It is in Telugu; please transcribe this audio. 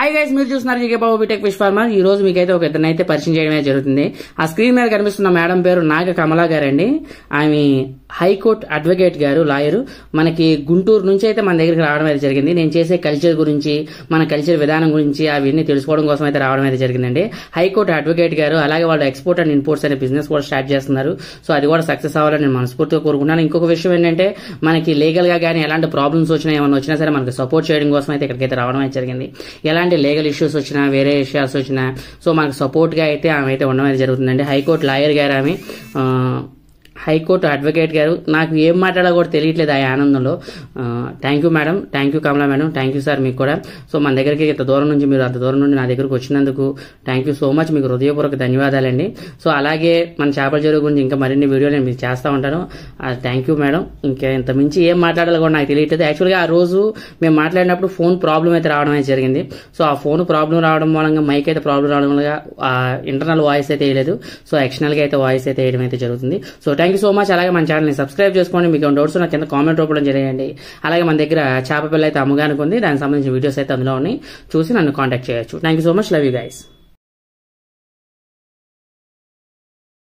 హాయ్ గైస్, మీరు చూస్తున్నారు జీకే బాబు బీటెక్ ఫిష్ ఫార్మర్. ఈ రోజు మీకైతే ఒక ఇద్దరినైతే పరిచయం చేయడమే జరుగుతుంది. ఆ స్క్రీన్ మీద కనిపిస్తున్న మేడం పేరు నాగ కమలా గారండి. ఆమె హైకోర్టు అడ్వకేట్ గారు, లాయరు. మనకి గుంటూరు నుంచి అయితే మన దగ్గరికి రావడం అయితే జరిగింది. నేను చేసే కల్చర్ గురించి, మన కల్చర్ విధానం గురించి అవన్నీ తెలుసుకోవడం కోసం అయితే రావడం అయితే జరిగిందండి. హైకోర్టు అడ్వకేట్ గారు, అలాగే వాళ్ళు ఎక్స్పోర్ట్ అండ్ ఇంపోర్ట్స్ అనే బిజినెస్ కూడా స్టార్ట్ చేస్తున్నారు. సో అది కూడా సక్సెస్ అవ్వాలని నేను మనస్ఫూర్తిగా కోరుకుంటున్నాను. ఇంకొక విషయం ఏంటంటే, మనకి లీగల్ గా కానీ ఎలాంటి ప్రాబ్లమ్స్ వచ్చినా, ఏమన్నా వచ్చినా సరే మనకి సపోర్ట్ చేయడం కోసం అయితే ఇక్కడికైతే రావడం అయితే జరిగింది. ఎలాంటి లీగల్ ఇష్యూస్ వచ్చినా, వేరే ఇష్యూస్ వచ్చినా, సో మనకు సపోర్ట్ గా అయితే ఆమె అయితే ఉండడం అయితే జరుగుతుందండి. హైకోర్టు లాయర్ గారు ఆమె, హైకోర్టు అడ్వకేట్ గారు. నాకు ఏం మాట్లాడాలో కూడా తెలియట్లేదు ఆ ఆనందంలో. Thank you madam, thank you Kamala madam, thank you sir మీకు కూడా. సో మన దగ్గరికి ఇంత దూరం నుంచి, మీరు అంత దూరం నుండి నా దగ్గరకు వచ్చినందుకు థ్యాంక్ యూ సో మచ్. మీకు హృదయపూర్వక ధన్యవాదాలండి. సో అలాగే మన చేపల చెరువు గురించి ఇంకా మరిన్ని వీడియోలు నేను మీకు చేస్తూ ఉంటాను. Thank you madam. ఇంకా ఇంత మించి ఏం మాట్లాడాలో కూడా నాకు తెలియట్లేదు. యాక్చువల్గా ఆ రోజు మేము మాట్లాడినప్పుడు ఫోన్ ప్రాబ్లం అయితే రావడం అయితే జరిగింది. సో ఆ ఫోన్ ప్రాబ్లం రావడం మూలంగా, మైక్ అయితే ప్రాబ్లం రావడం వల్ల ఇంటర్నల్ వాయిస్ అయితే వేయలేదు. సో ఎక్స్టర్నల్ గా అయితే వాయిస్ అయితే వేయడం అయితే జరుగుతుంది. So thank you so much. అలాగే మన ఛానల్ని సబ్స్క్రైబ్ చేసుకోండి. మీకు ఏమైనా డౌట్స్ నాకు కింద కామెంట్ రూపంలో చేయండి. అలాగే మన దగ్గర చేప పిల్ల అయితే అమ్మగానికి ఉంది, దానికి సంబంధించిన వీడియోస్ అయితే అందులో ఉన్నాయి, చూసి నన్ను కాంటాక్ట్ చేయొచ్చు. Thank you so much. Love you guys.